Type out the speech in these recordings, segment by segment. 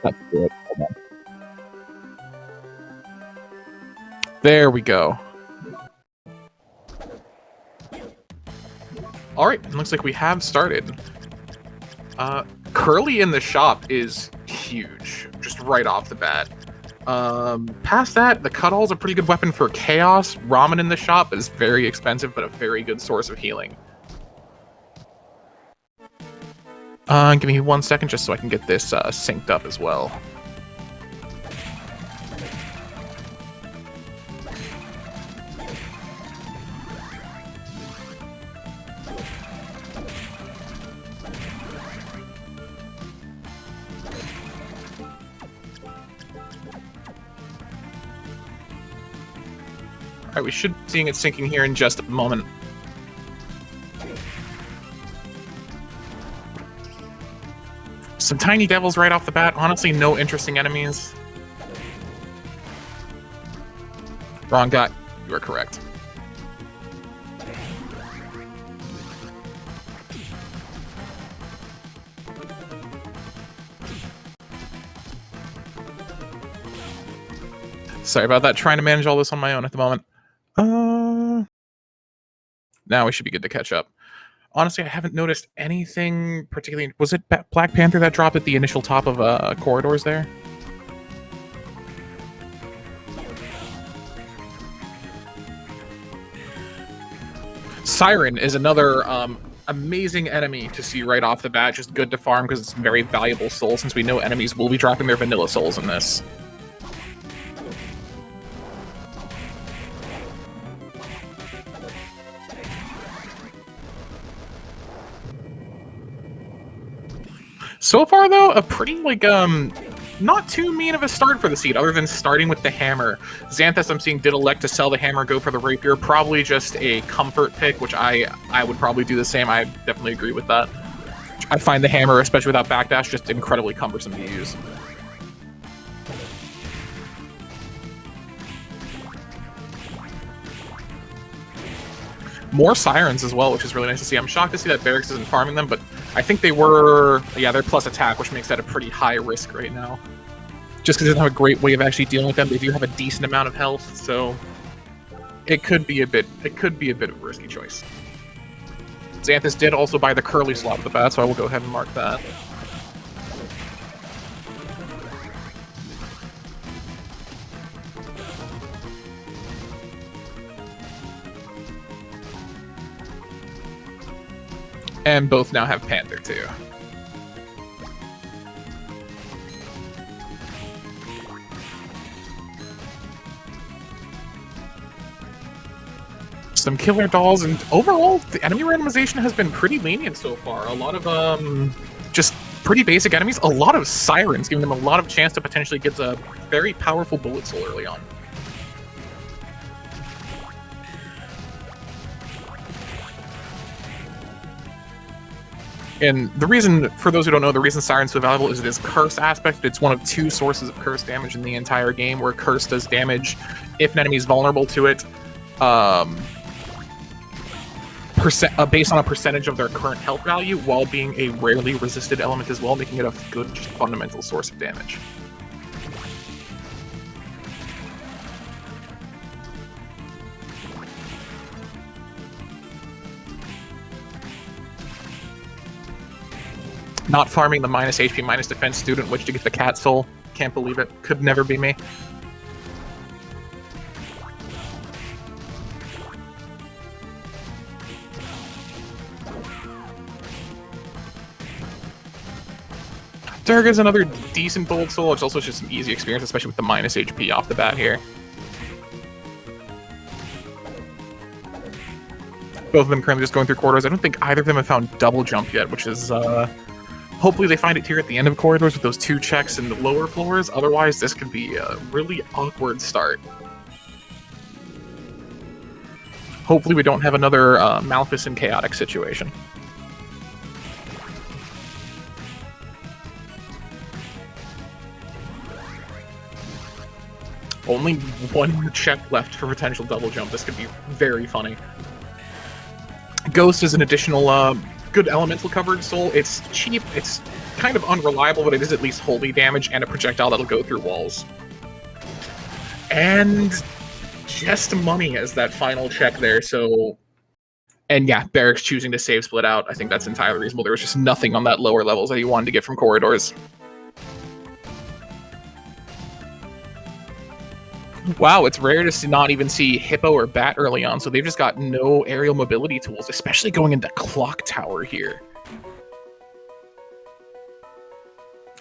Let's do it. Hold on. There we go. Alright, looks like we have started. Curly in the shop is huge, just right off the bat. Past that, the Cuddle is a pretty good weapon for Chaos. Ramen in the shop is very expensive, but a very good source of healing. Give me 1 second just so I can get this synced up as well. Alright, we should be seeing it syncing here in just a moment. Some tiny devils right off the bat. Honestly, no interesting enemies. Wrong guy. You are correct. Sorry about that. Trying to manage all this on my own at the moment. Now we should be good to catch up. Honestly, I haven't noticed anything particularly... Was it Black Panther that dropped at the initial top of corridors there? Siren is another amazing enemy to see right off the bat. Just good to farm because it's a very valuable soul, since we know enemies will be dropping their vanilla souls in this. So far, though, a pretty, like, not too mean of a start for the seed, other than starting with the hammer. Xanthus, I'm seeing, did elect to sell the hammer, go for the rapier. Probably just a comfort pick, which I would probably do the same. I definitely agree with that. I find the hammer, especially without backdash, just incredibly cumbersome to use. More sirens as well, which is really nice to see. I'm shocked to see that Berix isn't farming them, but I think they were... Yeah, they're plus attack, which makes that a pretty high risk right now. Just because they don't have a great way of actually dealing with them. They do have a decent amount of health, so it could be a bit of a risky choice. Xanthus did also buy the Curly slot at the bat, so I will go ahead and mark that. And both now have Panther, too. Some killer dolls, and overall, the enemy randomization has been pretty lenient so far. A lot of, just pretty basic enemies. A lot of sirens, giving them a lot of chance to potentially get a very powerful bullet soul early on. And the reason, for those who don't know, the reason Siren's so valuable is it is curse aspect. It's one of 2 sources of curse damage in the entire game, where curse does damage if an enemy is vulnerable to it, based on a percentage of their current health value, while being a rarely resisted element as well, making it a good, just fundamental source of damage. Not farming the minus HP, minus defense student, which to get the cat soul. Can't believe it. Could never be me. Durga's another decent bullet soul. It's also just an easy experience, especially with the minus HP off the bat here. Both of them currently just going through corridors. I don't think either of them have found double jump yet, which is, hopefully they find it here at the end of corridors with those 2 checks in the lower floors. Otherwise, this could be a really awkward start. Hopefully we don't have another Maleficent chaotic situation. Only 1 check left for potential double jump. This could be very funny. Ghost is an additional good elemental coverage soul. It's cheap. It's kind of unreliable, but it is at least holy damage and a projectile that'll go through walls. And just money as that final check there, so... And yeah, Berix choosing to save split out, I think that's entirely reasonable. There was just nothing on that lower levels that he wanted to get from corridors. Wow, it's rare to not even see Hippo or Bat early on, so they've just got no aerial mobility tools, especially going into Clock Tower here.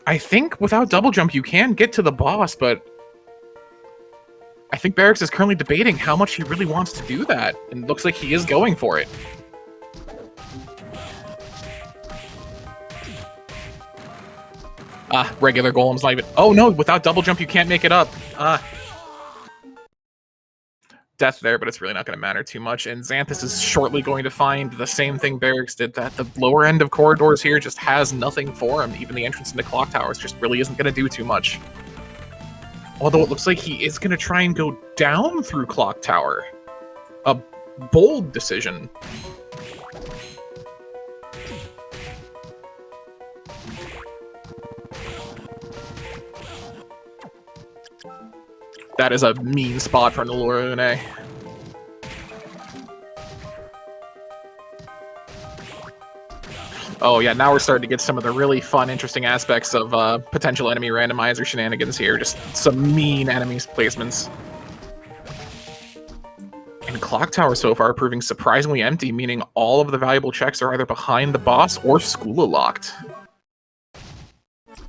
I think without double jump you can get to the boss, but I think Berix is currently debating how much he really wants to do that, and it looks like he is going for it. Regular Golem's not even... Oh no, without double jump you can't make it up. Death there, but it's really not going to matter too much, and Xanthus is shortly going to find the same thing Berix did, that the lower end of corridors here just has nothing for him. Even the entrance into Clock Towers just really isn't going to do too much. Although it looks like he is going to try and go down through Clock Tower. A bold decision. That is a mean spot for Nalorune. Oh yeah, now we're starting to get some of the really fun, interesting aspects of potential enemy randomizer shenanigans here. Just some mean enemies placements. And Clock Tower so far proving surprisingly empty, meaning all of the valuable checks are either behind the boss or Skula locked.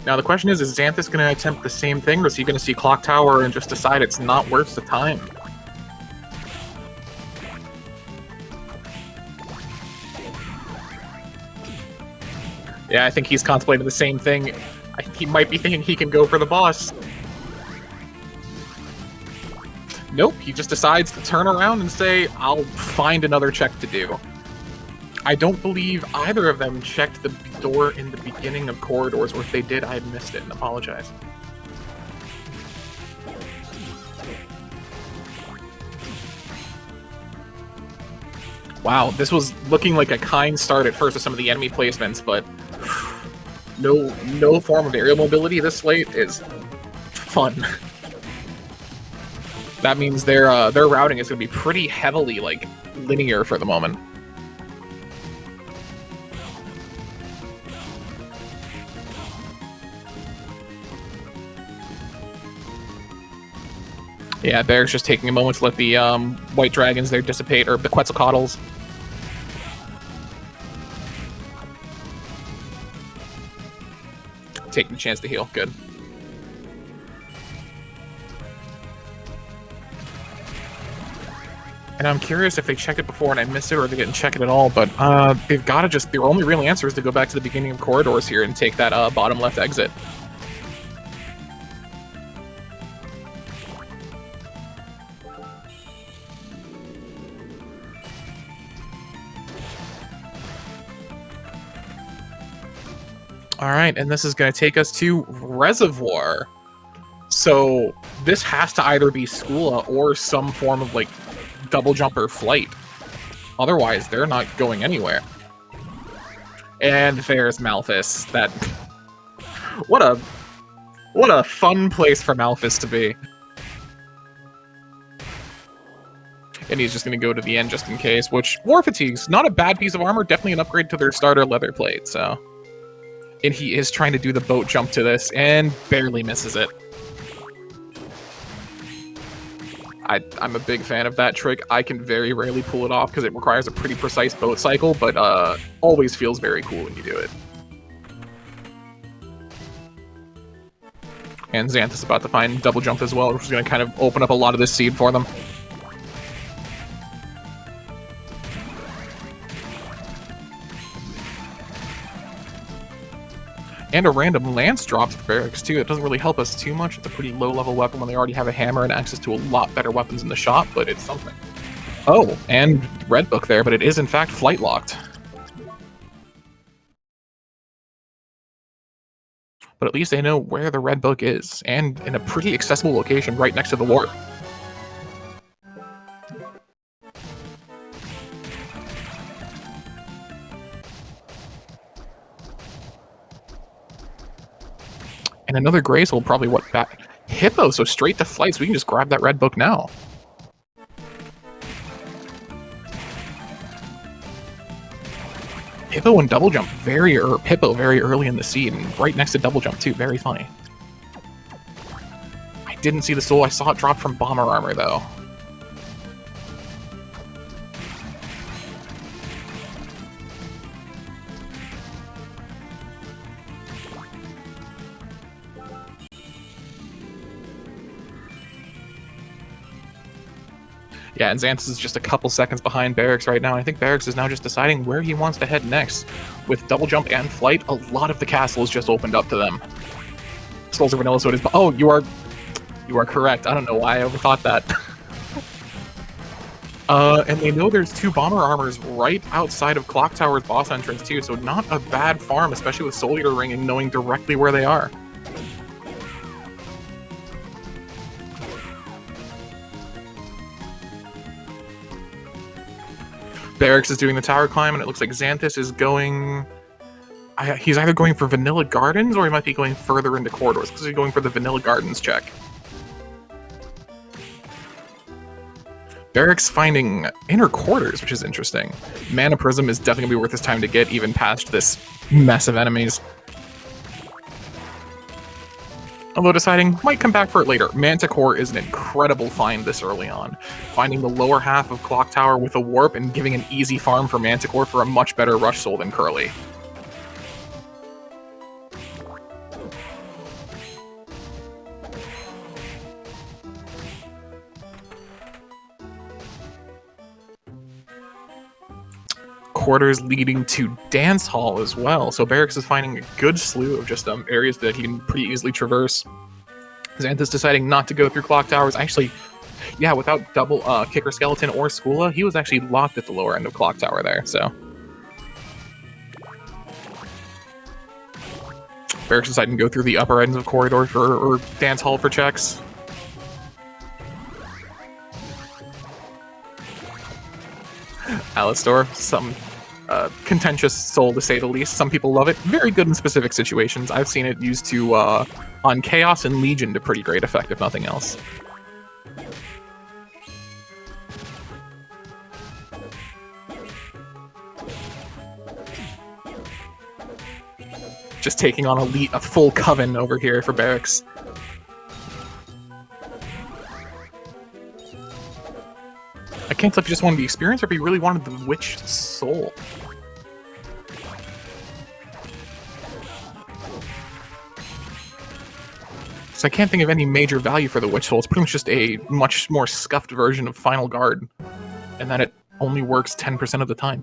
Now the question is Xanthus going to attempt the same thing, or is he going to see Clock Tower and just decide it's not worth the time? Yeah, I think he's contemplating the same thing. He might be thinking he can go for the boss. Nope, he just decides to turn around and say, I'll find another check to do. I don't believe either of them checked the door in the beginning of corridors, or if they did, I missed it and apologize. Wow, this was looking like a kind start at first with some of the enemy placements, but no form of aerial mobility this late is fun. That means their routing is going to be pretty heavily like linear for the moment. Yeah, Berix just taking a moment to let the white dragons there dissipate, or the Quetzalcoatls. Taking the chance to heal, good. And I'm curious if they checked it before and I missed it, or they didn't check it at all, but they've got to just... Their only real answer is to go back to the beginning of corridors here and take that bottom left exit. Alright, and this is going to take us to Reservoir. So this has to either be Skula or some form of, like, double jumper flight. Otherwise, they're not going anywhere. And there's Malphus. That... What a fun place for Malphus to be. And he's just going to go to the end just in case, which, War Fatigue's not a bad piece of armor, definitely an upgrade to their starter leather plate, so... And he is trying to do the boat jump to this, and barely misses it. I'm a big fan of that trick. I can very rarely pull it off because it requires a pretty precise boat cycle, but always feels very cool when you do it. And Xanthus is about to find double jump as well, which is going to kind of open up a lot of this seed for them. And a random lance drops for Berix too. It doesn't really help us too much. It's a pretty low-level weapon when they already have a hammer and access to a lot better weapons in the shop, but it's something. Oh, and red book there, but it is in fact flight locked. But at least they know where the red book is, and in a pretty accessible location right next to the warp. And another gray soul, probably what back? Hippo, so straight to flight, so we can just grab that red book now. Hippo and double jump Hippo very early in the seed, and right next to double jump too. Very funny. I didn't see the soul. I saw it drop from bomber armor though. Yeah, and Xanthus is just a couple seconds behind Berix right now. I think Berix is now just deciding where he wants to head next. With double jump and flight, a lot of the castle is just opened up to them. Souls are vanilla, so it is. Oh, you are correct. I don't know why I overthought that. And they know there's 2 bomber armors right outside of Clock Tower's boss entrance too, so not a bad farm, especially with Soul Eater ringing, knowing directly where they are. Berix is doing the tower climb, and it looks like Xanthus is going... he's either going for Vanilla Gardens, or he might be going further into corridors, because he's going for the Vanilla Gardens check. Berix finding inner quarters, which is interesting. Mana Prism is definitely going to be worth his time to get, even past this mess of enemies. Although deciding, might come back for it later. Manticore is an incredible find this early on. Finding the lower half of Clock Tower with a warp and giving an easy farm for Manticore for a much better rush soul than Curly. Quarters leading to Dance Hall as well, so Berix is finding a good slew of just areas that he can pretty easily traverse. Xanthus deciding not to go through Clock Towers. Actually, yeah, without double Kicker Skeleton or Skula, he was actually locked at the lower end of Clock Tower there, so. Berix deciding to go through the upper ends of Corridor or Dance Hall for checks. Alistor, some contentious soul to say the least. Some people love it. Very good in specific situations. I've seen it used to on Chaos and Legion to pretty great effect, if nothing else. Just taking on a full coven over here for Berix. I can't tell if he just wanted the experience or if he really wanted the Witch Soul. So I can't think of any major value for the Witch Soul. It's pretty much just a much more scuffed version of Final Guard, and that it only works 10% of the time.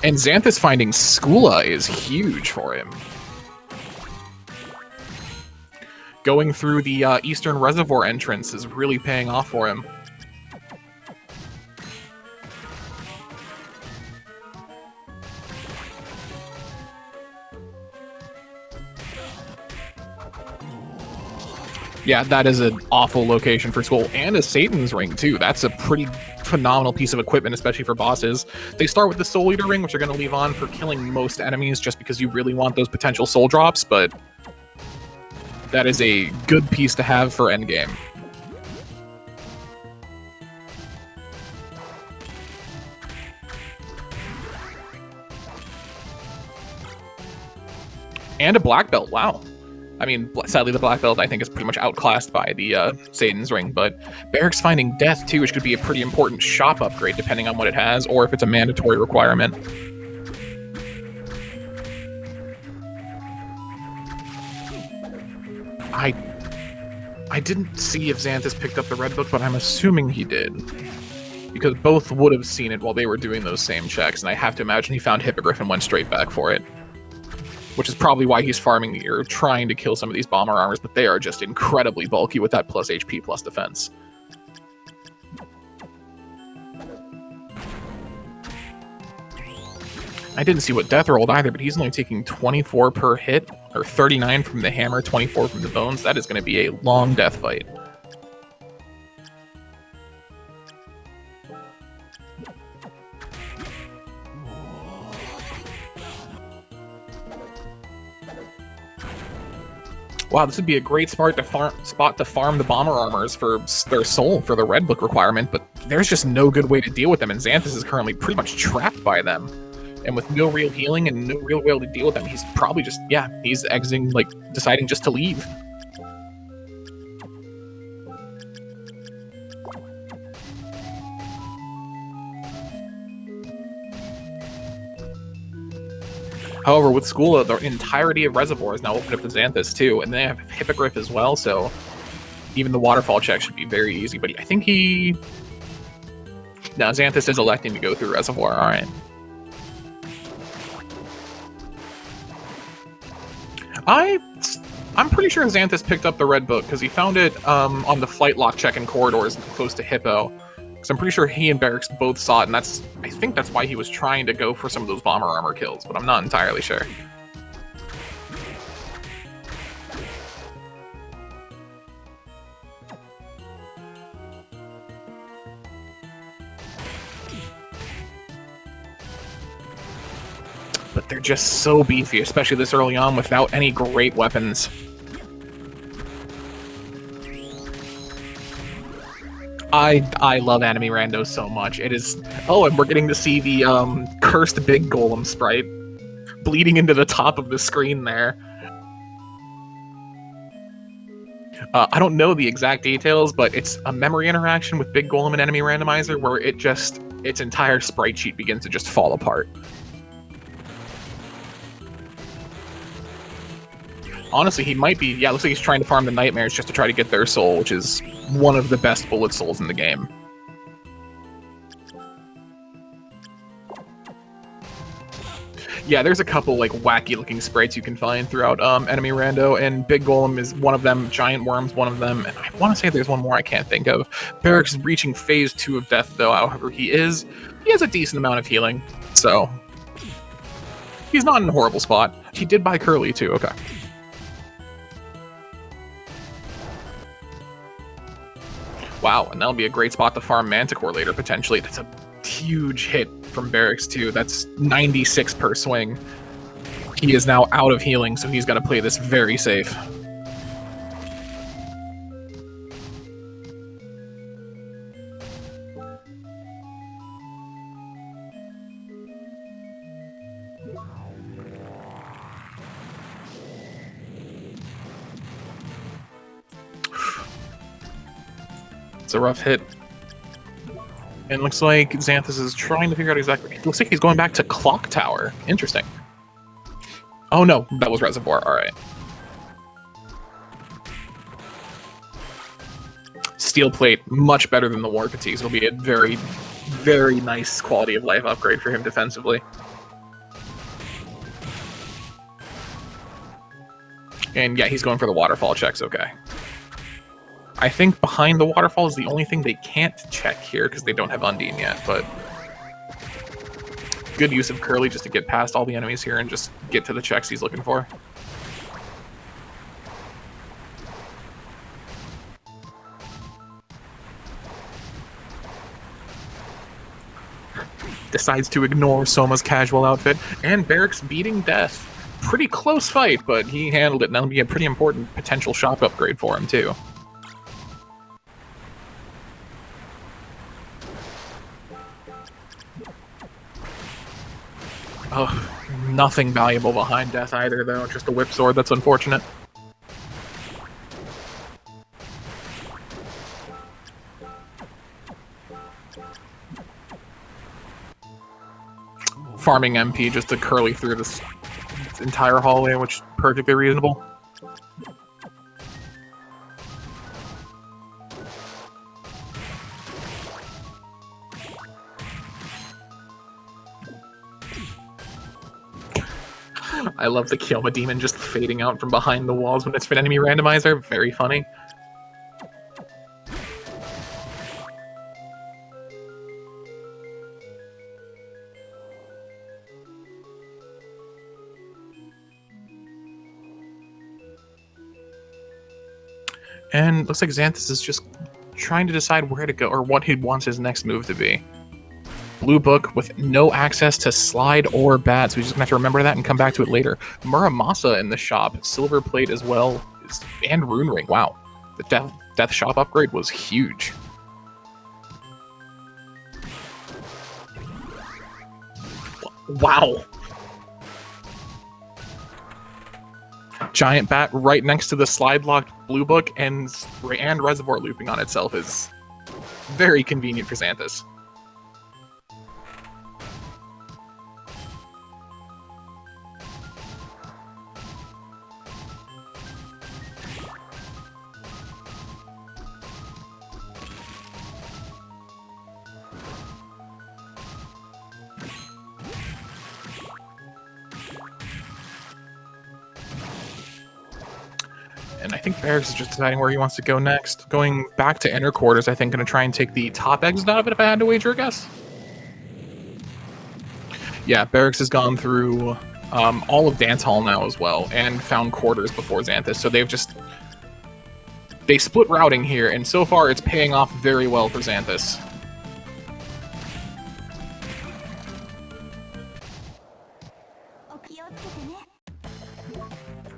And Xanthus finding Skula is huge for him. Going through the Eastern Reservoir entrance is really paying off for him. Yeah, that is an awful location for Skull, and a Satan's Ring, too. That's a pretty phenomenal piece of equipment, especially for bosses. They start with the Soul Eater Ring, which are going to leave on for killing most enemies just because you really want those potential soul drops, but that is a good piece to have for endgame. And a black belt, wow. I mean, sadly, the black belt, I think, is pretty much outclassed by the Satan's Ring, but Berix finding Death, too, which could be a pretty important shop upgrade, depending on what it has, or if it's a mandatory requirement. I didn't see if Xanthus picked up the red book, but I'm assuming he did. Because both would have seen it while they were doing those same checks, and I have to imagine he found Hippogriff and went straight back for it. Which is probably why he's farming or trying to kill some of these bomber armors, but they are just incredibly bulky with that plus HP plus defense. I didn't see what Death rolled either, but he's only taking 24 per hit, or 39 from the hammer, 24 from the bones. That is going to be a long Death fight. Wow, this would be a great spot to farm the bomber armors for their soul for the red book requirement, but there's just no good way to deal with them, and Xanthus is currently pretty much trapped by them. And with no real healing and no real way to deal with them, he's probably just, he's exiting, like, deciding just to leave. However, with Skula, the entirety of Reservoir is now open up to Xanthus too, and they have Hippogriff as well, so even the waterfall check should be very easy. But I think now Xanthus is electing to go through Reservoir. All right. I'm pretty sure Xanthus picked up the red book because he found it on the flight lock check in corridors close to Hippo. Because I'm pretty sure he and Berix both saw it, and I think that's why he was trying to go for some of those bomber armor kills, but I'm not entirely sure. But they're just so beefy, especially this early on without any great weapons. I love Enemy Rando so much. It is... Oh, and we're getting to see the cursed big golem sprite bleeding into the top of the screen there. I don't know the exact details, but it's a memory interaction with Big Golem and Enemy Randomizer where its entire sprite sheet begins to just fall apart. Honestly, he might be... Yeah, looks like he's trying to farm the Nightmares just to try to get their soul, which is one of the best bullet souls in the game. Yeah, there's a couple, like, wacky-looking sprites you can find throughout Enemy Rando, and Big Golem is one of them, Giant Worm's one of them, and I want to say there's one more I can't think of. Berix is reaching phase 2 of death, though, however, he has a decent amount of healing, so... He's not in a horrible spot. He did buy Curly, too, okay. Wow, and that'll be a great spot to farm Manticore later, potentially. That's a huge hit from Berix, too. That's 96 per swing. He is now out of healing, so he's got to play this very safe. It's a rough hit. And it looks like Xanthus is trying to figure out exactly... It looks like he's going back to Clock Tower. Interesting. Oh no, that was Reservoir. Alright. Steel Plate, much better than the War Fatigues. It'll be a very, very nice quality of life upgrade for him defensively. And yeah, he's going for the waterfall checks, okay. I think behind the waterfall is the only thing they can't check here because they don't have Undine yet, but good use of Curly just to get past all the enemies here and just get to the checks he's looking for. Decides to ignore Soma's casual outfit, and Berix beating death. Pretty close fight, but he handled it, and that'll be a pretty important potential shop upgrade for him, too. Oh, nothing valuable behind death either, though. Just a whip sword. That's unfortunate. Farming MP just to Curly through this entire hallway, which is perfectly reasonable. I love the Kioma Demon just fading out from behind the walls when it's an enemy randomizer. Very funny. And looks like Xanthus is just trying to decide where to go or what he wants his next move to be. Blue Book with no access to slide or bat, so he's just gonna have to remember that and come back to it later. Muramasa in the shop, Silver Plate as well, and Rune Ring. Wow, the Death Shop upgrade was huge. Wow. Giant Bat right next to the slide-locked Blue Book and Reservoir looping on itself is very convenient for Xanthus. And I think Berix is just deciding where he wants to go next. Going back to inner quarters, I think going to try and take the top exit out of it if I had to wager a guess. Yeah, Berix has gone through all of Dance Hall now as well, and found quarters before Xanthus, so they split routing here, and so far it's paying off very well for Xanthus.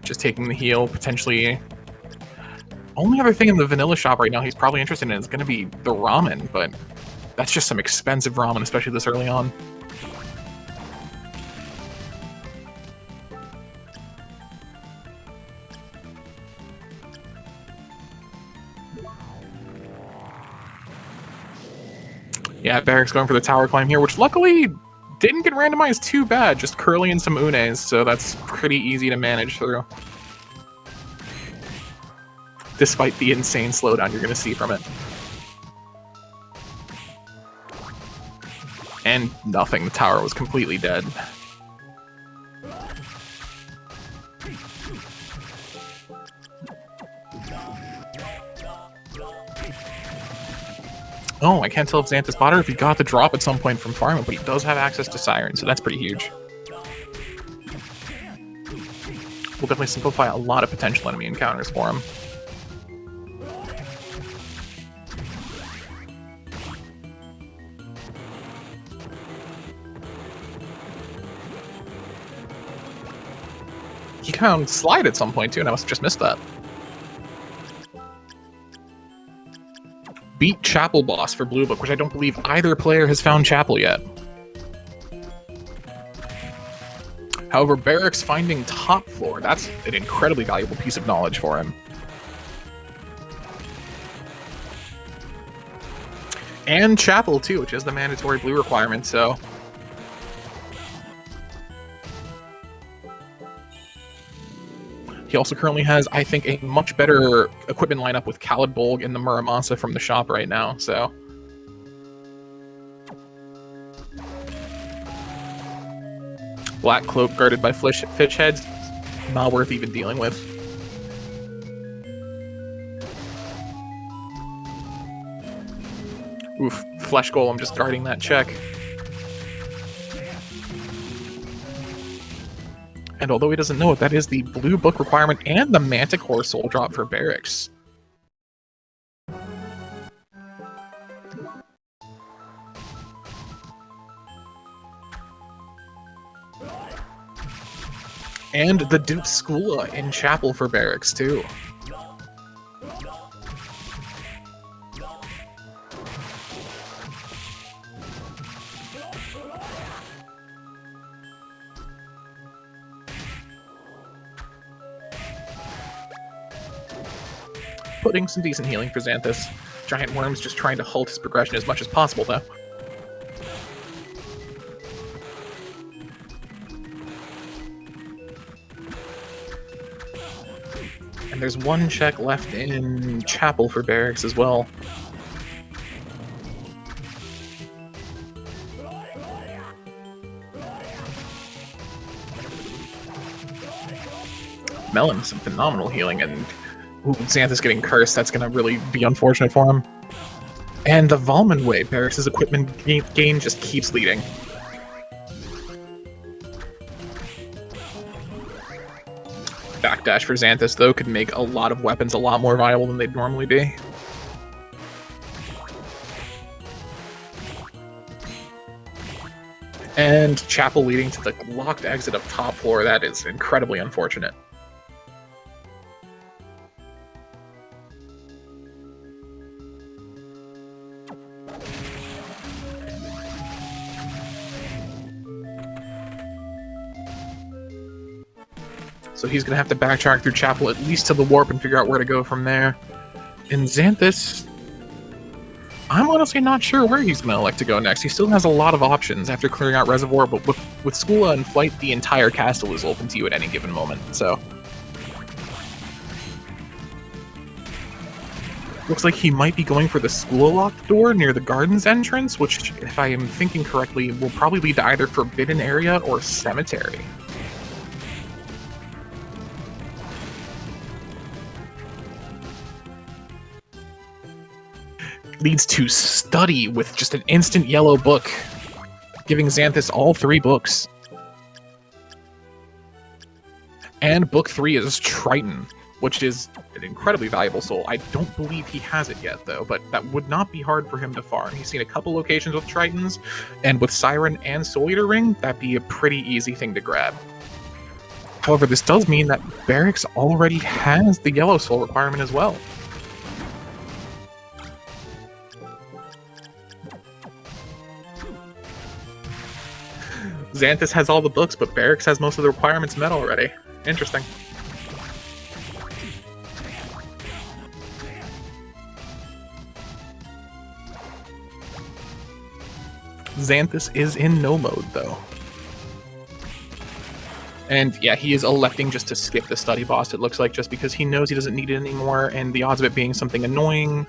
Just taking the heal, potentially. Only other thing in the vanilla shop right now he's probably interested in is going to be the ramen, but that's just some expensive ramen, especially this early on. Yeah, Berix going for the tower climb here, which luckily didn't get randomized too bad, just curling in some unes, so that's pretty easy to manage through. Despite the insane slowdown you're going to see from it. And nothing, the tower was completely dead. Oh, I can't tell if Xanthus bought her if he got the drop at some point from farming, but he does have access to Siren, so that's pretty huge. Will definitely simplify a lot of potential enemy encounters for him. He found Slide at some point too, and I must have just missed that. Beat Chapel Boss for Blue Book, which I don't believe either player has found Chapel yet. However, Berix finding top floor, that's an incredibly valuable piece of knowledge for him. And Chapel too, which is the mandatory blue requirement, so... He also currently has, I think, a much better equipment lineup with Khalid Bolg and the Muramasa from the shop right now, so... Black Cloak guarded by fish heads, not worth even dealing with. Oof, Flesh Golem just guarding that check. And although he doesn't know it, that is the Blue Book requirement and the Manticore Soul Drop for Berix. And the Dupe Skula in Chapel for Berix, too. Putting some decent healing for Xanthus. Giant Worm's just trying to halt his progression as much as possible, though. And there's one check left in Chapel for Berix as well. Melon, some phenomenal healing, and ooh, Xanthus getting cursed, that's going to really be unfortunate for him. And the Valman way, Berix's equipment gain just keeps leading. Backdash for Xanthus, though, could make a lot of weapons a lot more viable than they'd normally be. And Chapel leading to the locked exit of top floor, that is incredibly unfortunate. So he's going to have to backtrack through Chapel at least to the warp and figure out where to go from there. And Xanthus, I'm honestly not sure where he's going to elect to go next. He still has a lot of options after clearing out Reservoir, but with Skula in flight, the entire castle is open to you at any given moment, so... Looks like he might be going for the Skula locked door near the garden's entrance, which, if I am thinking correctly, will probably lead to either Forbidden Area or Cemetery. Leads to Study with just an instant yellow book, giving Xanthus all 3 books. And book 3 is Triton, which is an incredibly valuable soul. I don't believe he has it yet, though, but that would not be hard for him to farm. He's seen a couple locations with Tritons, and with Siren and Soul Eater Ring, that'd be a pretty easy thing to grab. However, this does mean that Berix already has the Yellow Soul requirement as well. Xanthus has all the books, but Berix has most of the requirements met already. Interesting. Xanthus is in no mode, though. And yeah, he is electing just to skip the study boss, it looks like, just because he knows he doesn't need it anymore, and the odds of it being something annoying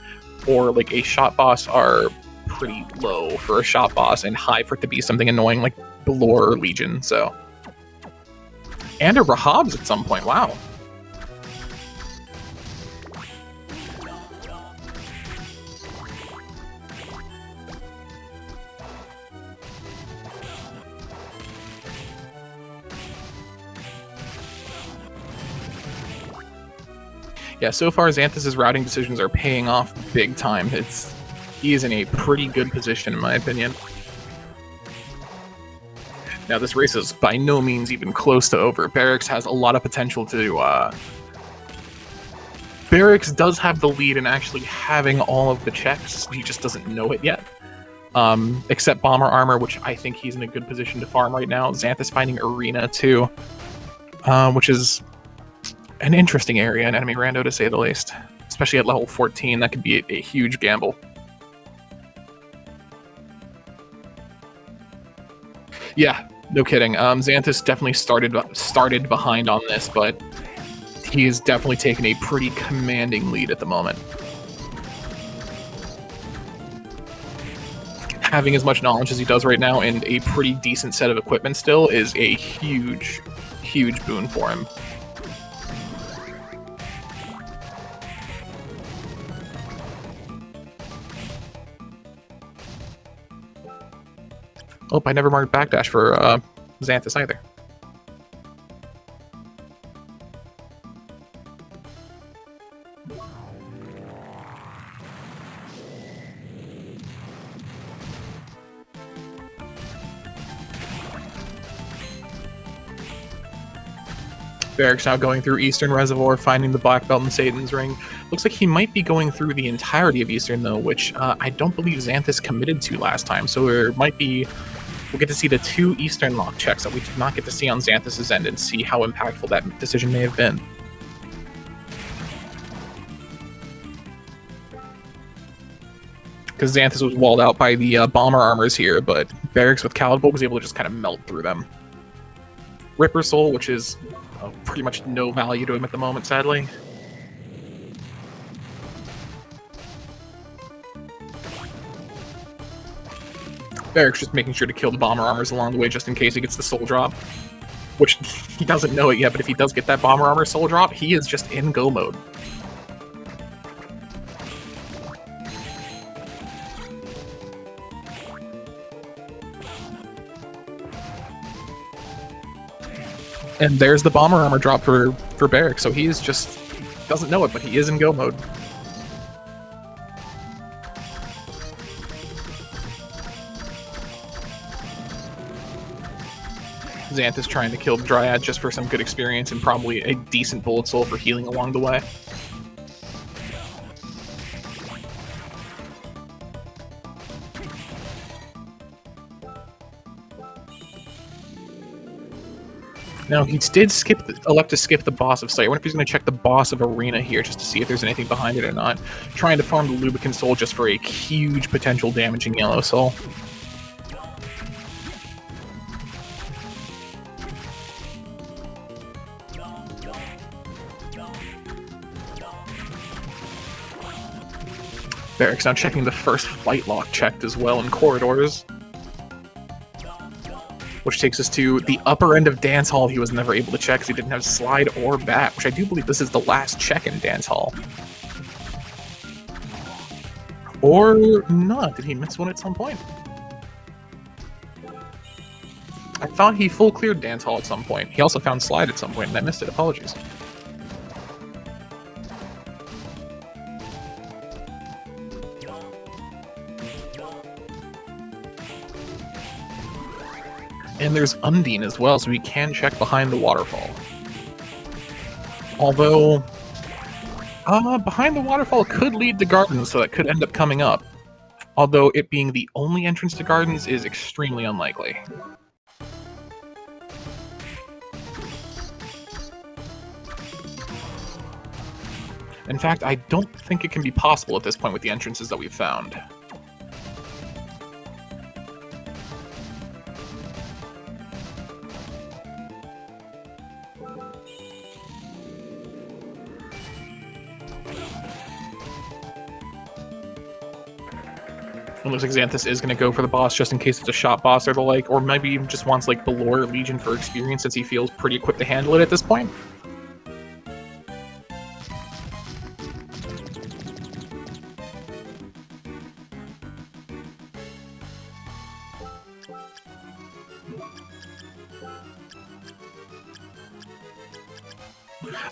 or like a shot boss are pretty low for a shot boss and high for it to be something annoying like Belor or Legion, so. And a Rahab's at some point, wow. Yeah, so far Xanthus' routing decisions are paying off big time. He is in a pretty good position, in my opinion. Now, this race is by no means even close to over. Berix has a lot of potential to... Berix does have the lead in actually having all of the checks. He just doesn't know it yet. Except Bomber Armor, which I think he's in a good position to farm right now. Xanthus finding Arena, too. Which is an interesting area in enemy rando, to say the least. Especially at level 14, that could be a huge gamble. Yeah, no kidding. Xanthus definitely started behind on this, but he is definitely taking a pretty commanding lead at the moment. Having as much knowledge as he does right now and a pretty decent set of equipment still is a huge, huge boon for him. Oh, I never marked backdash for Xanthus either. Berix now going through Eastern Reservoir, finding the Black Belt and Satan's Ring. Looks like he might be going through the entirety of Eastern, though, which I don't believe Xanthus committed to last time, so there might be... We'll get to see the 2 Eastern lock checks that we did not get to see on Xanthus' end and see how impactful that decision may have been. Because Xanthus was walled out by the Bomber Armors here, but Berix with Calibre was able to just kind of melt through them. Ripper Soul, which is pretty much no value to him at the moment, sadly. Berix just making sure to kill the Bomber Armors along the way just in case he gets the Soul Drop. Which, he doesn't know it yet, but if he does get that Bomber Armor Soul Drop, he is just in go mode. And there's the Bomber Armor drop for Berix, so he is just... doesn't know it, but he is in go mode. Xanthus trying to kill the Dryad just for some good experience and probably a decent Bullet Soul for healing along the way. Now, he did elect to skip the boss of Site. I wonder if he's going to check the boss of Arena here just to see if there's anything behind it or not. Trying to farm the Lubricant Soul just for a huge potential damaging Yellow Soul. Berix now checking the first flight lock checked as well in Corridors. Which takes us to the upper end of Dance Hall he was never able to check because he didn't have Slide or Bat, which I do believe this is the last check in Dance Hall. Or not. Did he miss one at some point? I thought he full cleared Dance Hall at some point. He also found Slide at some point, and I missed it. Apologies. And there's Undine as well, so we can check behind the waterfall. Although, behind the waterfall could lead to Gardens, so that could end up coming up. Although it being the only entrance to Gardens is extremely unlikely. In fact, I don't think it can be possible at this point with the entrances that we've found. It looks like Xanthus is going to go for the boss just in case it's a shop boss or the like, or maybe even just wants like the Lore Legion for experience since he feels pretty equipped to handle it at this point.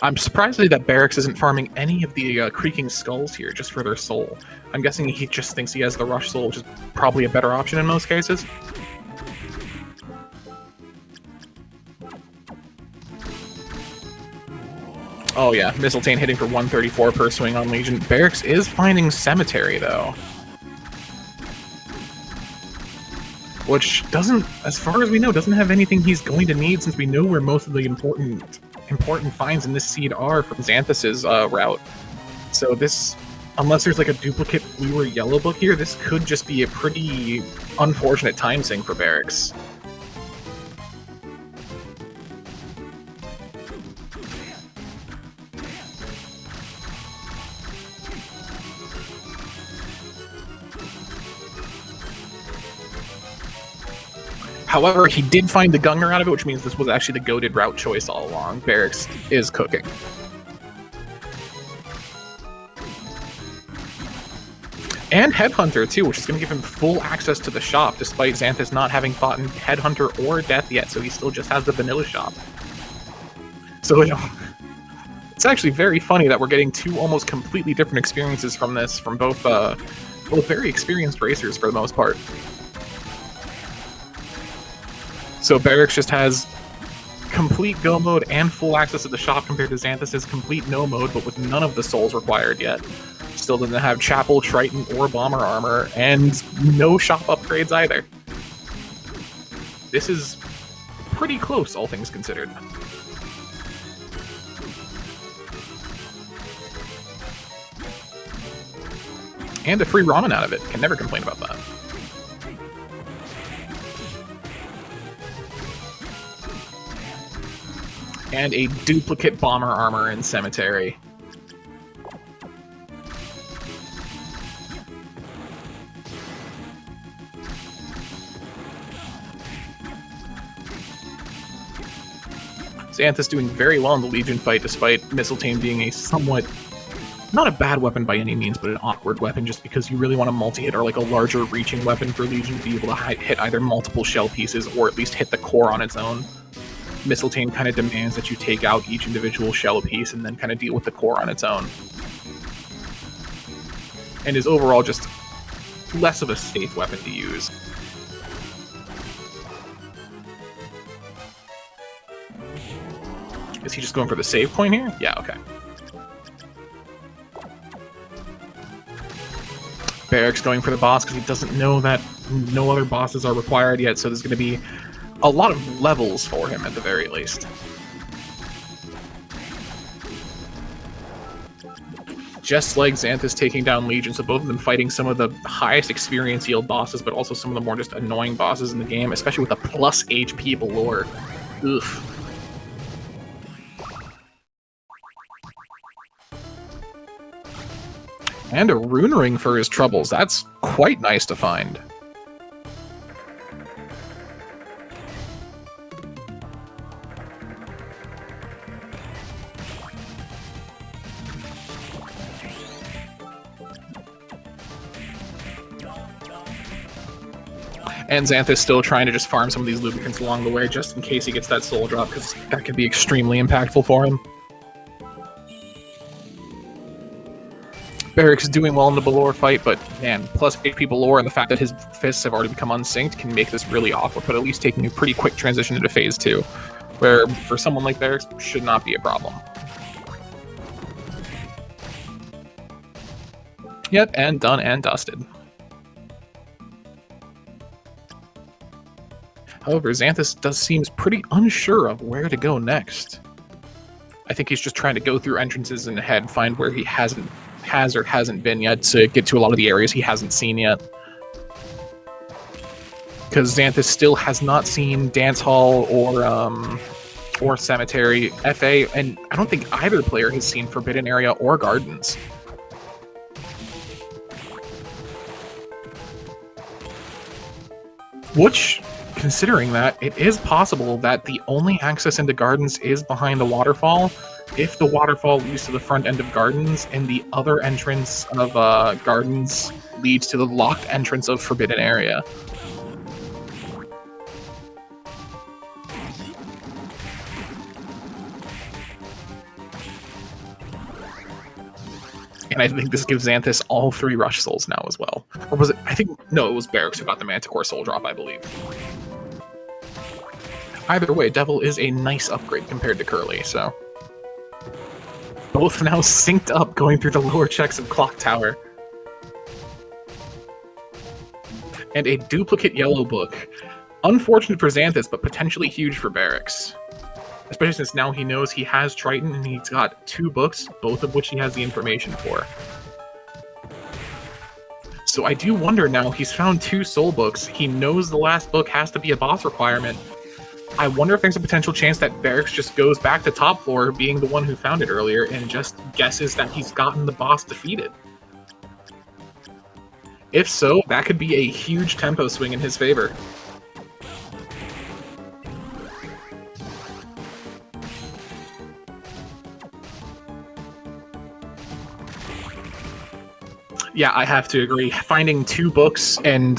I'm surprised that Berix isn't farming any of the Creaking Skulls here just for their soul. I'm guessing he just thinks he has the Rush Soul, which is probably a better option in most cases. Oh yeah, Mistletoe hitting for 134 per swing on Legion. Berix is finding Cemetery, though. Which doesn't, as far as we know, doesn't have anything he's going to need since we know where most of the important finds in this seed are from Xanthus's route. So this, unless there's like a duplicate blue or yellow book here, this could just be a pretty unfortunate time sink for Berix. However, he did find the Gungnir out of it, which means this was actually the goated route choice all along. Berix is cooking. And Headhunter, too, which is going to give him full access to the shop, despite Xanthus not having fought in Headhunter or Death yet, so he still just has the vanilla shop. So, you know, it's actually very funny that we're getting two almost completely different experiences from this, from both very experienced racers for the most part. So Berix just has complete go mode and full access to the shop compared to Xanthus's complete no mode, but with none of the souls required yet. Still doesn't have Chapel, Triton, or Bomber Armor, and no shop upgrades either. This is pretty close, all things considered. And a free ramen out of it. Can never complain about that. And a duplicate Bomber Armor in Cemetery. Xanthus doing very well in the Legion fight, despite Mistletoe being a somewhat, not a bad weapon by any means, but an awkward weapon, just because you really want a multi-hit or like a larger reaching weapon for Legion to be able to hit either multiple shell pieces or at least hit the core on its own. Mistletoe kind of demands that you take out each individual shell piece and then kind of deal with the core on its own. And is overall just less of a safe weapon to use. Is he just going for the save point here? Yeah, okay. Berix going for the boss because he doesn't know that no other bosses are required yet, so there's going to be a lot of levels for him at the very least. Just like Xanthus taking down Legion, so both of them fighting some of the highest experience yield bosses, but also some of the more just annoying bosses in the game, especially with a plus HP Balor. Oof. And a rune ring for his troubles. That's quite nice to find. And Xanthus still trying to just farm some of these lubricants along the way, just in case he gets that soul drop, because that could be extremely impactful for him. Berix is doing well in the Balor fight, but man, plus HP Balor and the fact that his fists have already become unsynced can make this really awkward, but at least taking a pretty quick transition into phase 2, where for someone like Berix should not be a problem. Yep, and done and dusted. However, Xanthus seems pretty unsure of where to go next. I think he's just trying to go through entrances in the head, find where he has or hasn't been yet to get to a lot of the areas he hasn't seen yet. Because Xanthus still has not seen Dance Hall or Cemetery, FA, and I don't think either player has seen Forbidden Area or Gardens. Which, considering that, it is possible that the only access into Gardens is behind the waterfall, if the waterfall leads to the front end of Gardens, and the other entrance of Gardens leads to the locked entrance of Forbidden Area. And I think this gives Xanthus all 3 Rush Souls now as well. Or was it? I think, no, it was Berix who got the Manticore Soul Drop, I believe. Either way, Devil is a nice upgrade compared to Curly, so... Both now synced up going through the lower checks of Clock Tower. And a duplicate Yellow Book. Unfortunate for Xanthus, but potentially huge for Berix. Especially since now he knows he has Triton and he's got 2 books, both of which he has the information for. So I do wonder now, he's found 2 soul books, he knows the last book has to be a boss requirement. I wonder if there's a potential chance that Berix just goes back to top floor, being the one who found it earlier, and just guesses that he's gotten the boss defeated. If so, that could be a huge tempo swing in his favor. Yeah, I have to agree. Finding 2 books and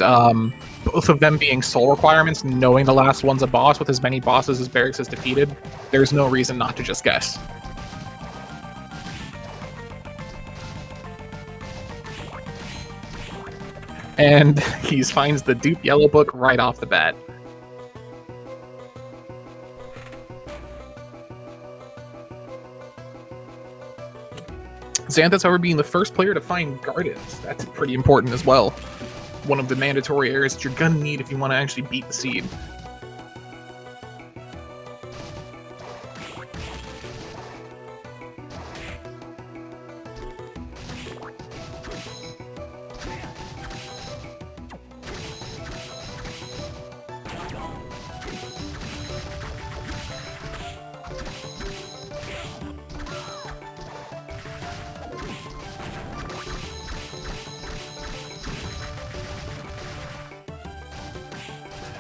both of them being soul requirements, knowing the last one's a boss with as many bosses as Berix has defeated, there's no reason not to just guess. And he finds the dupe Yellow Book right off the bat. Xanthus, however, being the first player to find Gardens, that's pretty important as well. One of the mandatory areas that you're gonna need if you want to actually beat the seed.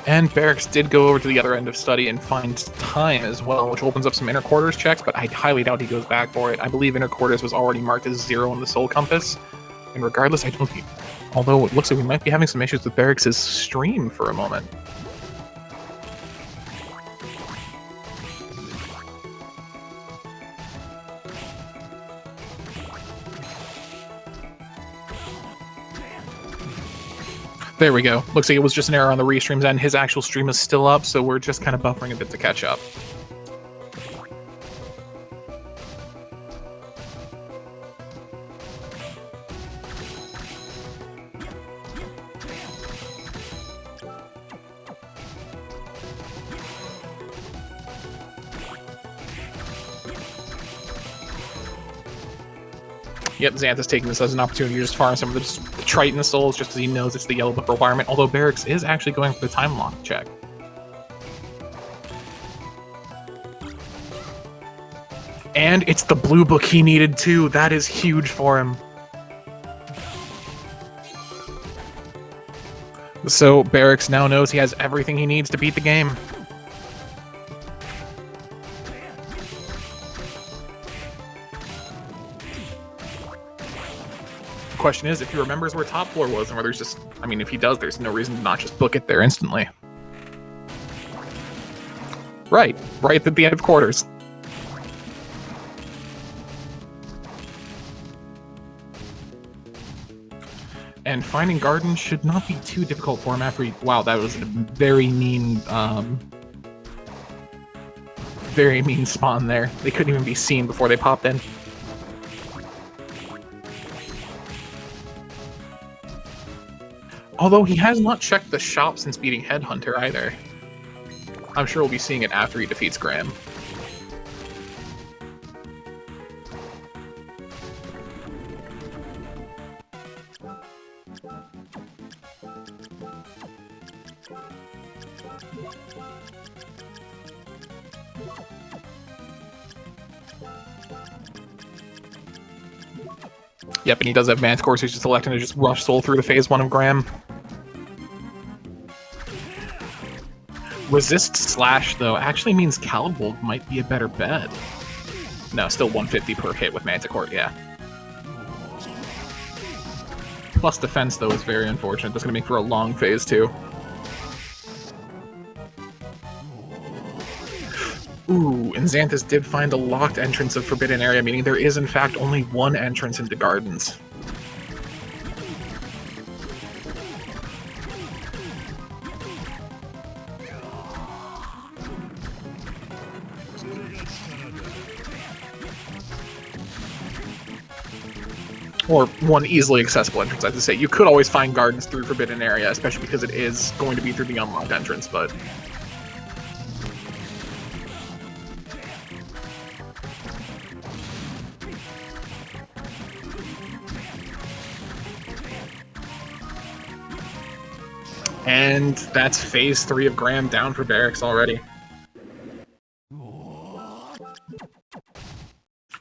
And Berix did go over to the other end of study and find time as well, which opens up some inner quarters checks, but I highly doubt he goes back for it. I believe inner quarters was already marked as 0 in the soul compass. And regardless, I don't think... Although it looks like we might be having some issues with Berix's stream for a moment. There we go. Looks like it was just an error on the restream's end. His actual stream is still up, so we're just kind of buffering a bit to catch up. Yep, Xanthus taking this as an opportunity to just farm some of the Triton souls just because he knows it's the yellow book requirement, although Berix is actually going for the time lock check. And it's the blue book he needed too. That is huge for him. So Berix now knows he has everything he needs to beat the game. The question is if he remembers where top floor was and whether there's just, I mean, if he does, there's no reason to not just book it there instantly. Right at the end of quarters. And finding Garden should not be too difficult for him after he... Wow, that was a very mean spawn there. They couldn't even be seen before they popped in. Although he has not checked the shop since beating Headhunter either. I'm sure we'll be seeing it after he defeats Graham. Yep, and he does have Manticore, so he's just electing to just rush Soul through the phase 1 of Graham. Resist Slash, though, actually means Calibulb might be a better bet. No, still 150 per hit with Manticore, yeah. Plus defense, though, is very unfortunate. That's going to make for a long phase 2. Ooh, and Xanthus did find a locked entrance of Forbidden Area, meaning there is, in fact, only one entrance into Gardens. Or one easily accessible entrance, I have to say. You could always find Gardens through Forbidden Area, especially because it is going to be through the unlocked entrance, but... And that's phase 3 of Graham down for Berix already.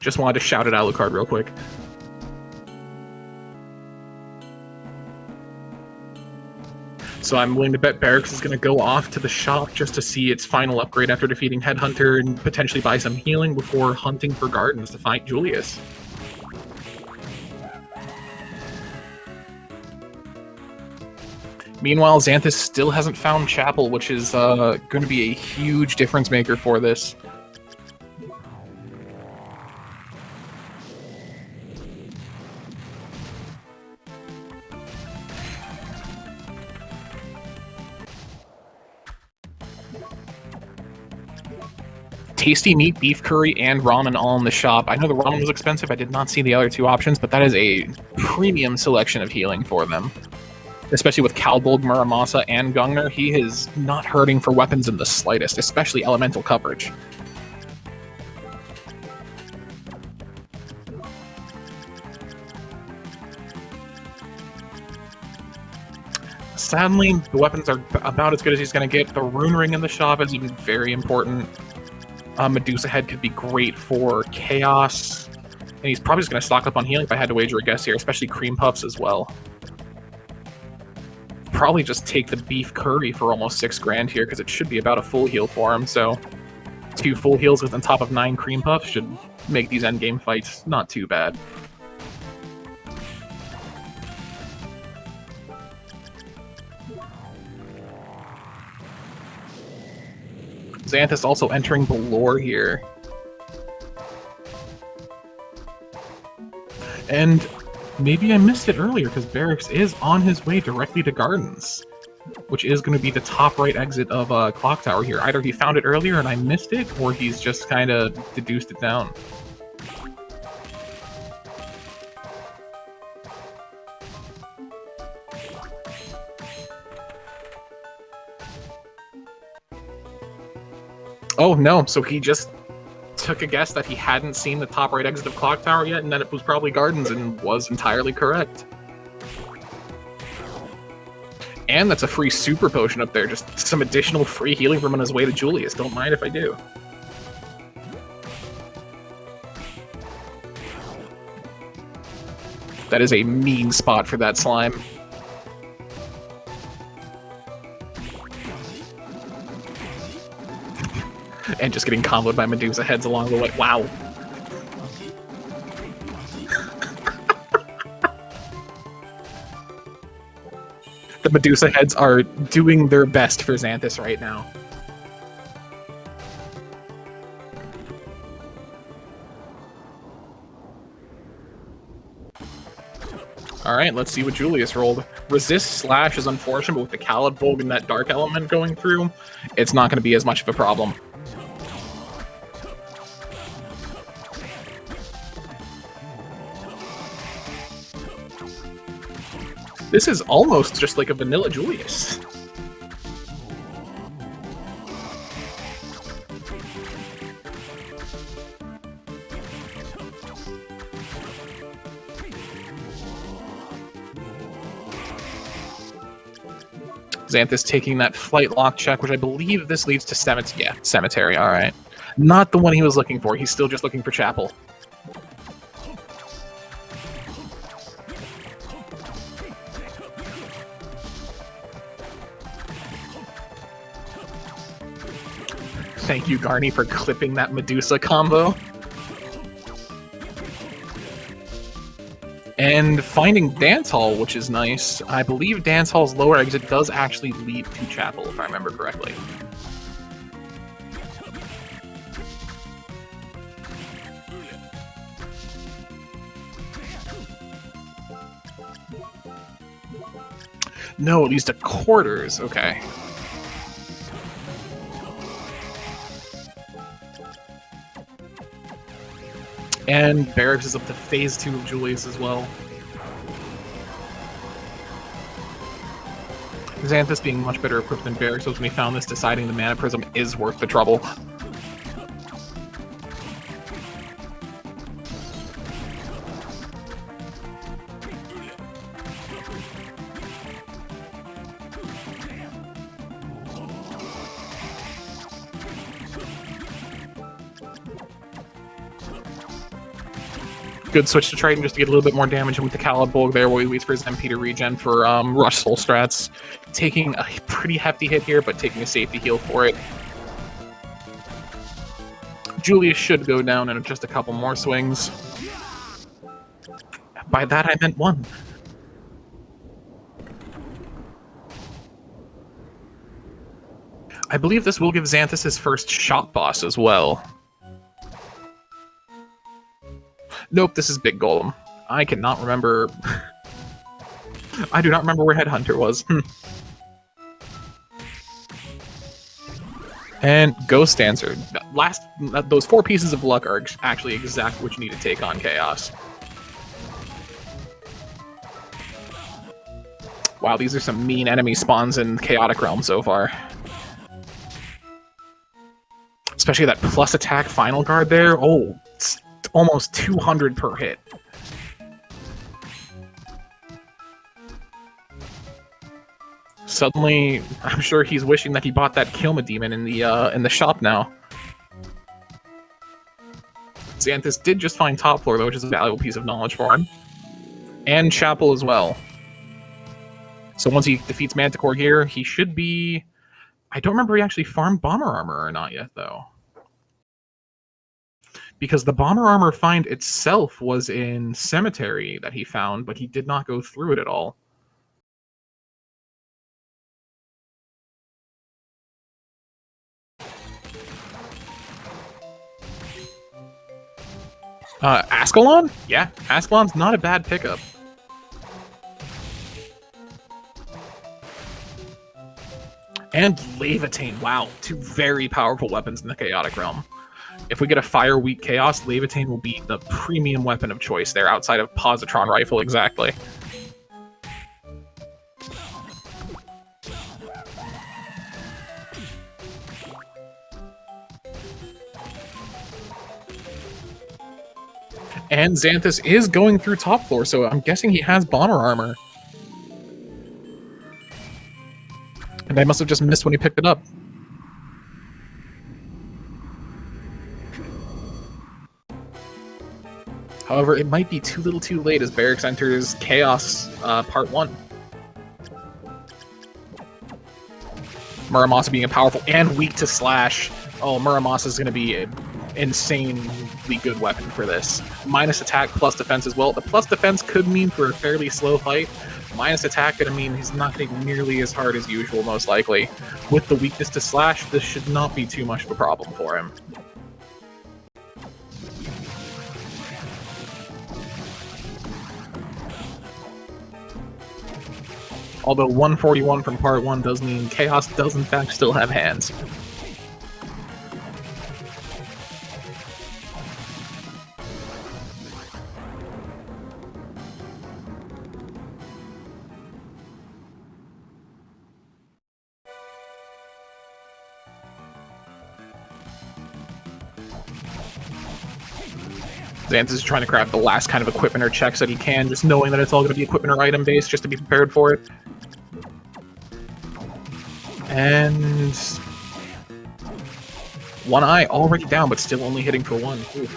Just wanted to shout at Alucard real quick. So I'm willing to bet Berix is going to go off to the shop just to see its final upgrade after defeating Headhunter and potentially buy some healing before hunting for Gardens to fight Julius. Meanwhile, Xanthus still hasn't found Chapel, which is going to be a huge difference maker for this. Tasty meat, beef curry, and ramen all in the shop. I know the ramen was expensive. I did not see the other two options, but that is a premium selection of healing for them. Especially with Calibulb, Muramasa, and Gungnir, he is not hurting for weapons in the slightest, especially elemental coverage. Sadly, the weapons are about as good as he's going to get. The Rune Ring in the shop is even very important. Medusa Head could be great for Chaos. And he's probably just going to stock up on healing if I had to wager a guess here, especially Cream Puffs as well. Probably just take the beef curry for almost 6 grand here because it should be about a full heal for him. So 2 full heals on top of 9 cream puffs should make these endgame fights not too bad. Xanthus also entering the lore here. And maybe I missed it earlier because Berix is on his way directly to Gardens, which is going to be the top right exit of Clock Tower here. Either he found it earlier and I missed it, or he's just kind of deduced it down. Oh no, so he just took a guess that he hadn't seen the top right exit of Clock Tower yet, and that it was probably Gardens, and was entirely correct. And that's a free super potion up there, just some additional free healing from on his way to Julius. Don't mind if I do. That is a mean spot for that slime. And just getting comboed by Medusa heads along the way. Wow. The Medusa heads are doing their best for Xanthus right now. Alright, let's see what Julius rolled. Resist Slash is unfortunate, but with the Calid Bulb and that Dark Element going through, it's not going to be as much of a problem. This is almost just like a vanilla Julius. Xanthus taking that flight lock check, which I believe this leads to Cemetery. Yeah, Cemetery, alright. Not the one he was looking for, he's still just looking for Chapel. Thank you, Garny, for clipping that Medusa combo. And finding Dance Hall, which is nice. I believe Dance Hall's lower exit does actually lead to Chapel, if I remember correctly. No, it leads to Quarters. Okay. And Berix is up to phase 2 of Julius as well. Xanthus being much better equipped than Berix was when he found this, deciding the Mana Prism is worth the trouble. Good switch to Triton just to get a little bit more damage with the Calid Bulb there while he waits for his MP to regen for Rush Soul strats. Taking a pretty hefty hit here, but taking a safety heal for it. Julius should go down in just a couple more swings. By that I meant one. I believe this will give Xanthus his first shop boss as well. Nope, this is Big Golem. I cannot remember... I do not remember where Headhunter was. And Ghost Dancer. Those 4 pieces of luck are actually exactly what you need to take on Chaos. Wow, these are some mean enemy spawns in Chaotic Realm so far. Especially that plus attack final guard there. Oh, it's almost 200 per hit. Suddenly, I'm sure he's wishing that he bought that Kilma Demon in the shop now. Xanthus did just find top floor though, which is a valuable piece of knowledge for him. And Chapel as well. So once he defeats Manticore here, he should be... I don't remember if he actually farmed Bomber Armor or not yet, though. Because the Bomber Armor find itself was in Cemetery that he found, but he did not go through it at all. Ascalon? Yeah, Ascalon's not a bad pickup. And Levitain, wow, 2 very powerful weapons in the Chaotic Realm. If we get a Fire Weak Chaos, Levitain will be the premium weapon of choice there, outside of Positron Rifle, exactly. And Xanthus is going through top floor, so I'm guessing he has bomber armor. And I must have just missed when he picked it up. However, it might be too little too late as Berix enters Chaos Part 1. Muramasa being a powerful and weak to slash. Oh, Muramasa is going to be an insanely good weapon for this. Minus attack, plus defense as well. The plus defense could mean for a fairly slow fight. Minus attack could mean he's not hitting nearly as hard as usual, most likely. With the weakness to slash, this should not be too much of a problem for him. Although 141 from Part 1 does mean Chaos does in fact still have hands. Xanthus is trying to craft the last kind of equipment or checks that he can, just knowing that it's all going to be equipment or item based, just to be prepared for it. And one eye already down, but still only hitting for one. Ooh.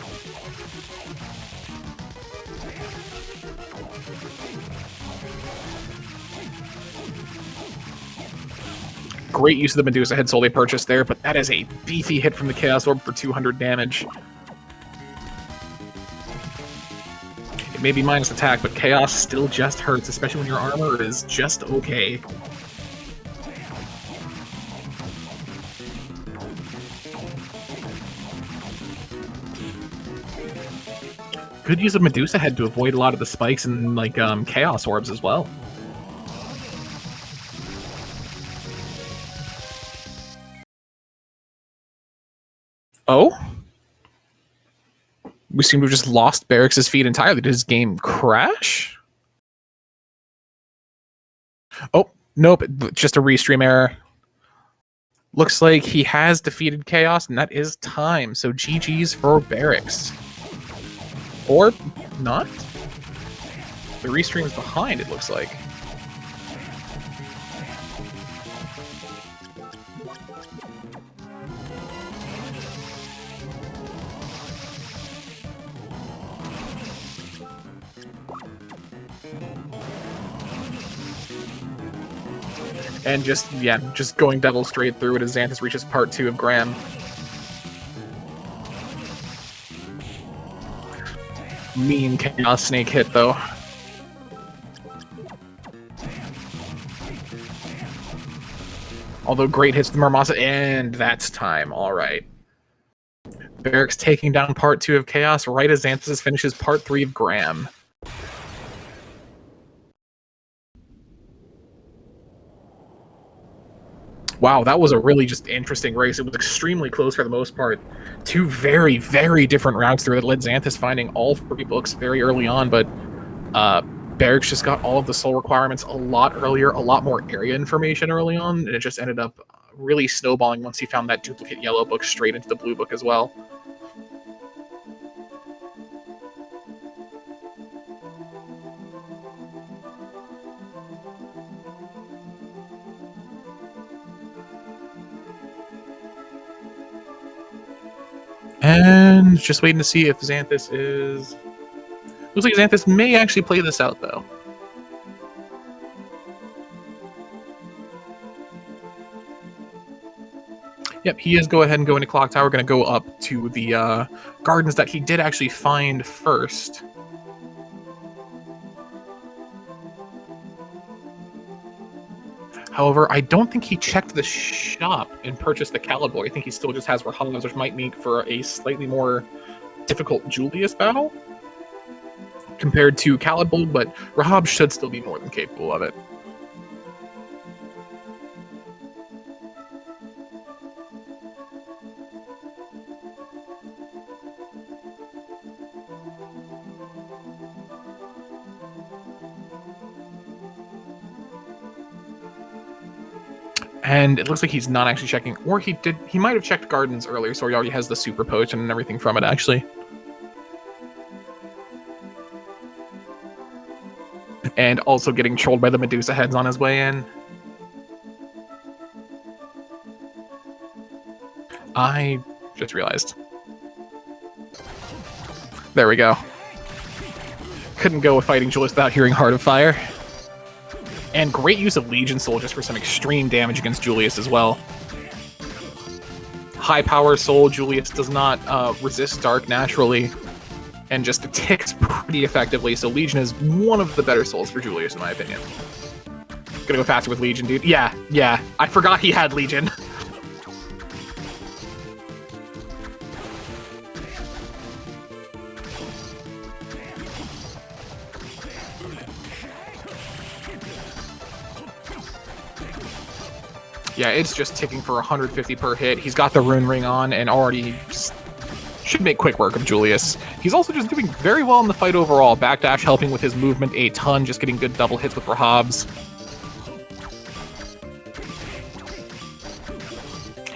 Great use of the Medusa head soul they purchased there, but that is a beefy hit from the Chaos Orb for 200 damage. It may be minus attack, but Chaos still just hurts, especially when your armor is just okay. Good use of Medusa head to avoid a lot of the spikes and like Chaos Orbs as well. Oh? We seem to have just lost Berix's feed entirely. Did his game crash? Oh, nope, just a restream error. Looks like he has defeated Chaos, and that is time. So GG's for Berix. Or not? The restream is behind, it looks like. And just going devil straight through it as Xanthus reaches part 2 of Graham. Mean Chaos Snake hit, though. Although great hits to Muramasa, and that's time. All right. Berix taking down part 2 of Chaos right as Xanthus finishes part 3 of Graham. Wow, that was a really just interesting race. It was extremely close for the most part. Two very, very different routes through that led Xanthus finding all 4 books very early on, but Berix just got all of the soul requirements a lot earlier, a lot more area information early on, and it just ended up really snowballing once he found that duplicate yellow book straight into the blue book as well. And just waiting to see if Xanthus is... Looks like Xanthus may actually play this out, though. Yep, he is go ahead and go into Clock Tower. Going to go up to the gardens that he did actually find first. However, I don't think he checked the shop and purchased the Caliboy. I think he still just has Rahabs, which might make for a slightly more difficult Julius battle compared to Caliboy, but Rahab should still be more than capable of it. And it looks like he's not actually checking, or he might have checked Gardens earlier, so he already has the Super Potion and everything from it, actually. And also getting trolled by the Medusa heads on his way in. I just realized. There we go. Couldn't go with fighting Julius without hearing Heart of Fire. And great use of Legion Soul just for some extreme damage against Julius as well. High power Soul, Julius does not resist Dark naturally, and just ticks pretty effectively, so Legion is one of the better Souls for Julius in my opinion. Gonna go faster with Legion, dude. Yeah, I forgot he had Legion. Yeah, it's just ticking for 150 per hit. He's got the Rune Ring on and already just should make quick work of Julius. He's also just doing very well in the fight overall. Backdash helping with his movement a ton, just getting good double hits with Rahabs.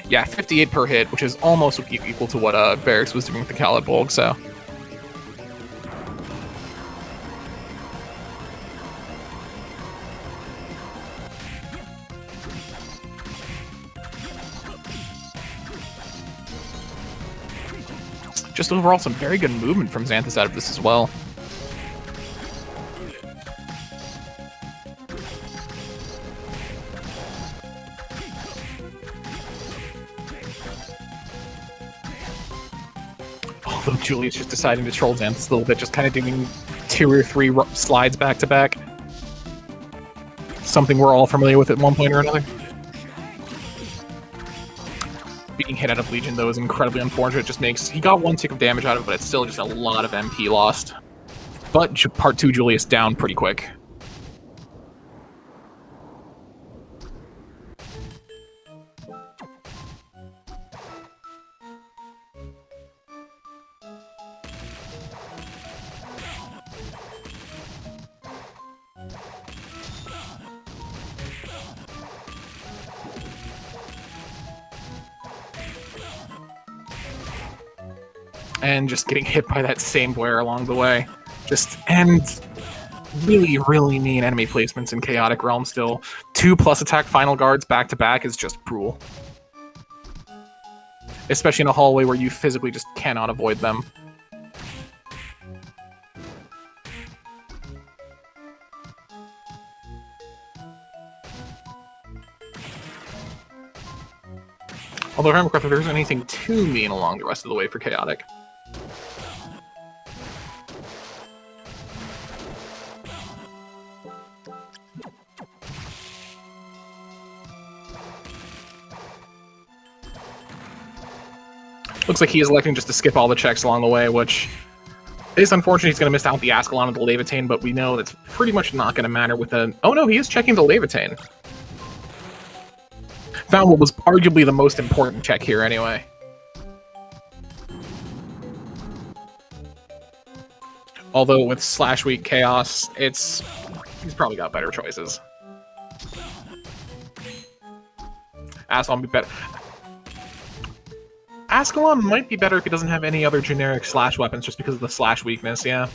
Yeah, 58 per hit, which is almost equal to what Berix was doing with the Khaled Bolg, so... Just overall, some very good movement from Xanthus out of this as well. Although Julius just deciding to troll Xanthus a little bit, just kind of doing 2 or 3 slides back to back. Something we're all familiar with at one point or another. Being hit out of Legion, though, is incredibly unfortunate. It just makes... He got 1 tick of damage out of it, but it's still just a lot of MP lost. But part 2 Julius down pretty quick. And just getting hit by that same Blair along the way. And really, really mean enemy placements in Chaotic Realm still. 2 plus attack final guards back to back is just cruel. Especially in a hallway where you physically just cannot avoid them. Although, if I remember correctly, there isn't anything too mean along the rest of the way for Chaotic. Looks like he is electing just to skip all the checks along the way, which is unfortunate. He's going to miss out the Ascalon and the Levitain, but we know that's pretty much not going to matter with a... Oh no, he is checking the Levitain. Found what was arguably the most important check here anyway. Although with Slash Week Chaos, he's probably got better choices. Ascalon be better. Ascalon might be better if he doesn't have any other generic slash weapons just because of the slash weakness, yeah.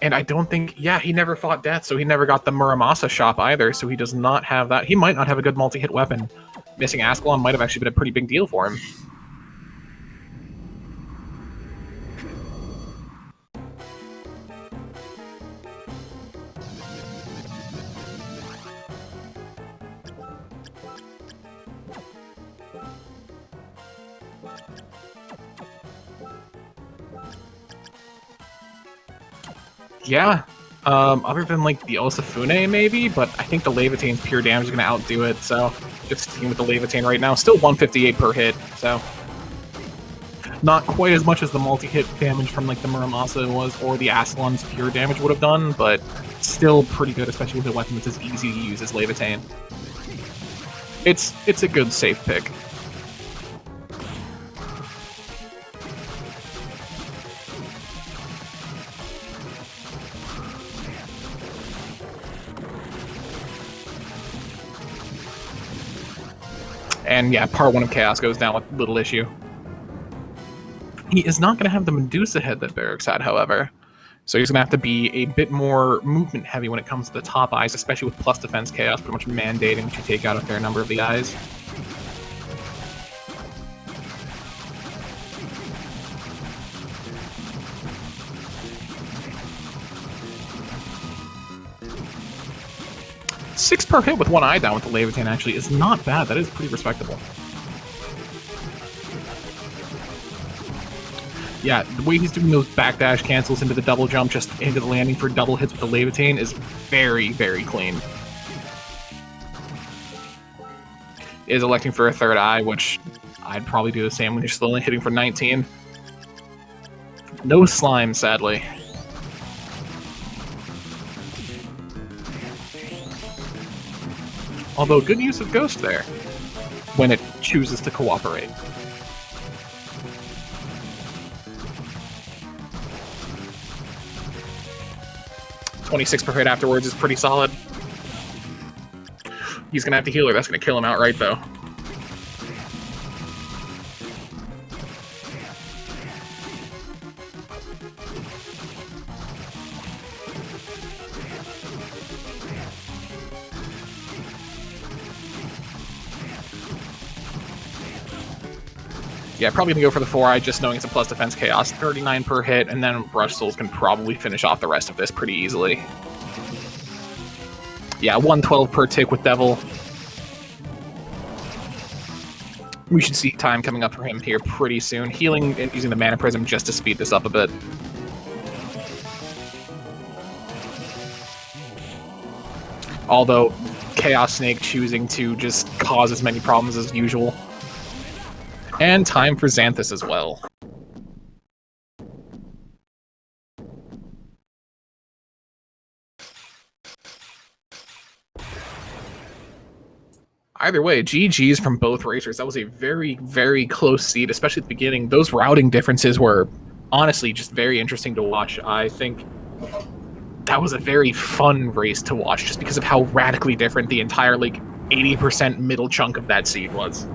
And I don't think... Yeah, he never fought Death, so he never got the Muramasa shop either, so he does not have that. He might not have a good multi-hit weapon. Missing Ascalon might have actually been a pretty big deal for him. Yeah, other than like the Osafune maybe, but I think the Levitain's pure damage is going to outdo it, so just sticking with the Levitain right now. Still 158 per hit, so not quite as much as the multi-hit damage from like the Muramasa was or the Ascalon's pure damage would have done, but still pretty good, especially with a weapon that's as easy to use as Levitain. It's a good safe pick. And yeah, part 1 of Chaos goes down with little issue. He is not going to have the Medusa head that Berix had, however. So he's going to have to be a bit more movement heavy when it comes to the top eyes, especially with plus defense chaos pretty much mandating that you take out a fair number of the eyes. Six per hit with one eye down with the Leviathan actually is not bad. That is pretty respectable. Yeah, the way he's doing those backdash cancels into the double jump, just into the landing for double hits with the Leviathan is very, very clean. Is electing for a third eye, which I'd probably do the same when you're slowly hitting for 19. No slime, sadly. Although, good use of Ghost there, when it chooses to cooperate. $26 per hit afterwards is pretty solid. He's going to have to heal her. That's going to kill him outright, though. Yeah, probably going to go for the 4-eye, just knowing it's a plus defense chaos. 39 per hit, and then Brush Souls can probably finish off the rest of this pretty easily. Yeah, 112 per tick with Devil. We should see time coming up for him here pretty soon. Healing and using the Mana Prism just to speed this up a bit. Although, Chaos Snake choosing to just cause as many problems as usual. And time for Xanthus as well. Either way, GG's from both racers. That was a very, very close seed, especially at the beginning. Those routing differences were honestly just very interesting to watch. I think that was a very fun race to watch just because of how radically different the entire, like, 80% middle chunk of that seed was.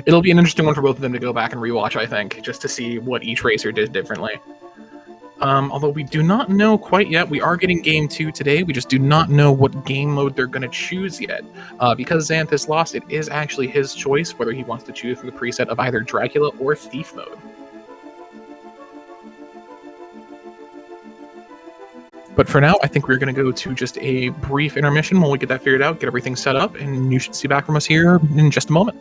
It'll be an interesting one for both of them to go back and rewatch, I think, just to see what each racer did differently. Although we do not know quite yet. We are getting Game 2 today. We just do not know what game mode they're going to choose yet. Because Xanthus lost, it is actually his choice whether he wants to choose from the preset of either Dracula or Thief mode. But for now, I think we're going to go to just a brief intermission while we get that figured out, get everything set up, and you should see back from us here in just a moment.